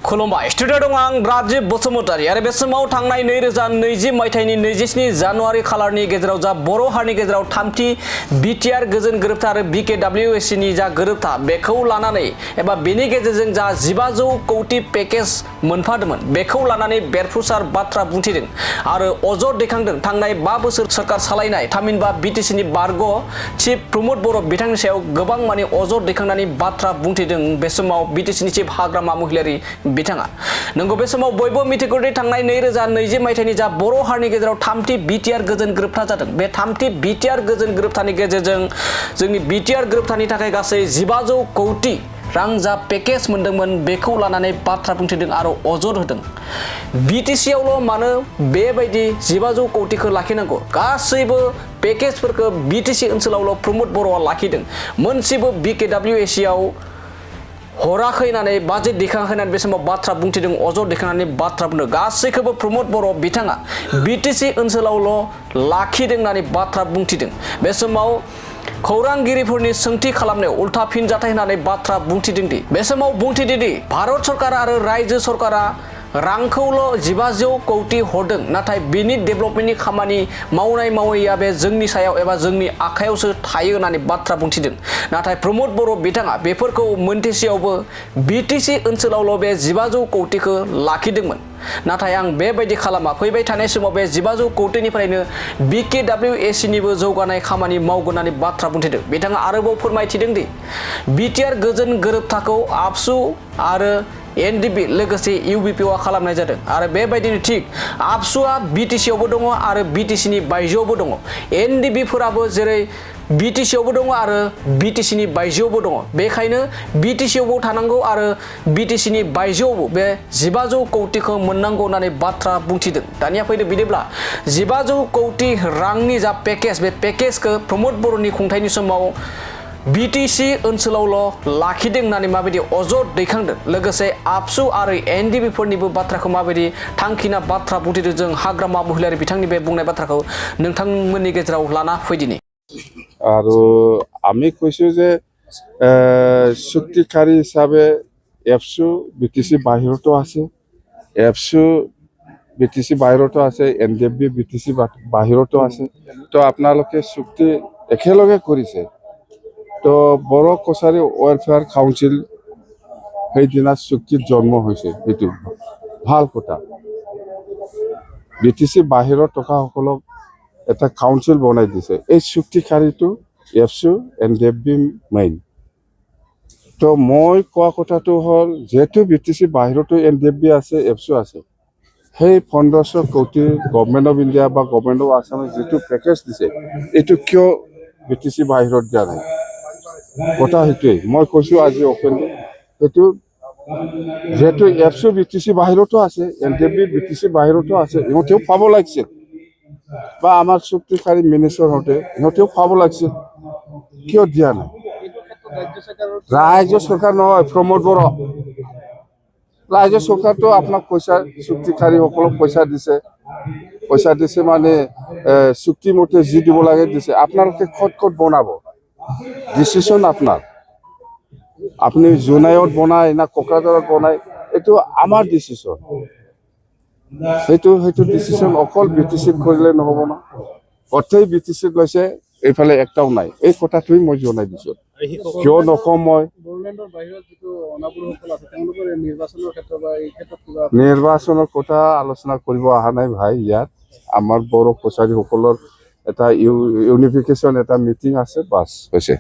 खुलुमबाय स्टुडिअ दं आं राजीव बसुमतारी आरो बे समाव थांनाय 2020 मायथाइनि 27 जानुवारि खालारनि गेजेराव जा बर' हारिनि गेजेराव थामथि बिटिआर गोजोन गोरोबथा आरो बिकेडब्लिउएसि नि जा गोरोबथा बेखौ लानानै एबा बेनि गेजेरजों जा 1500 कौटि पेकेज मोनफादोंमोन बेखौ लानानै बेरफ्रुसार बाथ्रा बुंथिदों आरो अजद दैखांदों थांनाय 5 बोसोर सरकार सालायनाय थामहिनबा बिटिसिनि बारग' चिफ प्रमद बर' बिथांनि सायाव गोबां माने अजद दैखांनानै बाथ्रा बुंथिदों बे समाव बिटिसिनि चिफ हाग्रामा महिलारि बिथाङा नंगौ बे समाव बयबो मिथिगौदि थांनाय 2020 मायथाइनि जा बर' हारिनि गेजेराव थामथि बिटिआर गोजोन गोरोबथा जादों बे थामथि बिटिआर गोजोन गोरोबथानि गेजेरजों जोंनि बिटिआर गोरोबथानि थाखाय गासै 1500 कौटि रां जा पेकेज मोनदोंमोन बेखौ लानानै बाथ्रा बुंथिदों आरो अजद होदों बिटिसियावल' मानो बेबायदि 1500 कौटिखौ लाखिनांगौ गासैबो पेकेजफोरखौ बिटिसि ओनसोलावल' प्रमद बर'आ लाखिदों मोनसेबो बिकेडब्लिउएसि आव हराखै होननानै बाजेट दैखाङाखै होननानै बे समाव बाथ्रा बुंथिदों अजद दैखांनानै बाथ्रा बुंदों गासैखौबो प्रमद बर' बिथाङा बिटिसि ओनसोलावल' लाखिदों होननानै बाथ्रा बुंथिदों बे समाव खौरांगिरिफोरनि सोंथि खालामनायाव उल्था फिनजाथाय होननानै बाथ्रा बुंथिदों दि बे समाव बुंथिदों दि भारत सरकार आरो रायजो सरकारा रांखौल' 1500 कौटि हरदों नाथाय बेनि डेभेलपमेन्टनि खामानि मावैया बे जोंनि सायाव एबा जोंनि आखायावसो थायो होननानै बाथ्रा बुंथिदों नाथाय प्रमद बर' बिथाङा बेफोरखौ मोनथिसेयावबो बिटिसि ओनसोलावल' बे 1500 कौटिखौ लाखिदोंमोन नाथाय आं बेबायदि खालामा फैबाय थानाय समाव बे 1500 कौटिनिफ्रायनो बिकेडब्लिउएसि निबो जौगानाय खामानि मावगोन होननानै बाथ्रा बुंथिदों बिथाङा आरोबाव फोरमायथिदों दि बिटिआर गोजोन गोरोबथाखौ आबसु आरो एनडिबि लोगोसे इउबिपिआ खालामनाय जादों आरो बेबायदिनो थिक आबसुआ बिटिसियावबो दङ आरो बिटिसिनि बायजोआवबो दङ एनडिबिफोराबो जेरै बिटिसियावबो दङ आरो बिटिसिनि बायजोआवबो दङ बेखायनो बिटिसियावबो थानांगौ आरो बिटिसिनि बायजोआवबो बे 1500 कौटिखौ मोननांगौ होननानै बाथ्रा बुंथिदों दानिया फैदो बिदिब्ला 1500 कौटि रांनि जा पेकेज बे पेकेजखौ प्रमद बर'नि खुंथायनि समाव बिटिसि ओनसोलावल' लाखिदों होननानै माबायदि अजद दैखांदों लोगोसे आबसु आरो एनडिबिफोरनिबो बाथ्राखौ माबायदि थांखिना बाथ्रा बुंथिदों जों हाग्रामा महिलारि बिथांनि बे बुंनाय बाथ्राखौ नोंथांमोननि गेजेराव लाना फैदिनि আৰু আমি কৈছোঁ যে চুক্তিকাৰী হিচাপে এফচু বিটিসি বাহিৰতো আছে এফচু বিটিসি বাহিৰতো আছে এনডিএফবি বিটিসি বাহিৰতো আছে তো আপোনালোকে চুক্তি একেলগে কৰিছে তো বড়ো কছাৰী ৱেলফেয়াৰ কাউন্সিল সেইদিনা চুক্তিত জন্ম হৈছে এইটো ভাল কথা বিটিসি বাহিৰত টকাসকলক এটা কাউন্সিল বনাই দিছে এই চুক্তিকাৰীটো এফচু এনডিএফবি মেইন তো মই কোৱা কথাটো হ'ল যেহেতু বিটিসি বাহিৰতো এনডিএফবি আছে এফচু আছে সেই 1500 কোটি গভৰ্ণমেণ্ট অফ ইণ্ডিয়া বা গভৰ্ণমেণ্ট অফ আসামে যিটো পেকেজ দিছে এইটো কিয় বিটিসি বাহিৰত দিয়া নাই কথা সেইটোৱেই মই কৈছোঁ আজি অপেনলি এইটো যেহেতু এফচু বিটিসি বাহিৰতো আছে এনডিএফবি বিটিসি বাহিৰতো আছে ইহঁতেও পাব লাগিছিল বা আমাৰ চুক্তিকাৰী মিনিষ্টাৰ হতে ইহঁতেও পাব লাগিছিল কিয় দিয়া নাই ৰাজ্য চৰকাৰ নহয় প্ৰমোদ বড়ো ৰাজ্য চৰকাৰটো আপোনাক পইচা চুক্তিকাৰীসকলক পইচা দিছে মানে চুক্তিমতে যি দিব লাগে দিছে আপোনালোকে ক'ত বনাব ডিচিশ্যন আপনার আপনি জোনাইত বনায় না কোকৰাঝাৰত বনায় এইটো আমাৰ ডিচিশ্যন সেইটো ডিচিশ্যন অকল বিটিসি কৰিলে নহব না অথৈ বিটিসি লৈছে এইফালে একটাও নাই এই কথাটোই মই জনাই দিছো কিয় নকম মই গভৰ্ণমেণ্টৰ বাহিৰত যিটো অনাপুৰসকল আছে তেওঁলোকৰ নিৰ্বাচনৰ ক্ষেত্ৰত বা এই ক্ষেত্ৰত নিৰ্বাচনৰ কথা আলোচনা কৰিব অহা নাই ভাই ইয়াত আমাৰ বড়ো কছাৰীসকলৰ এটা ইউনিফিকেশ্যন এটা মিটিং আছে বাস হৈছে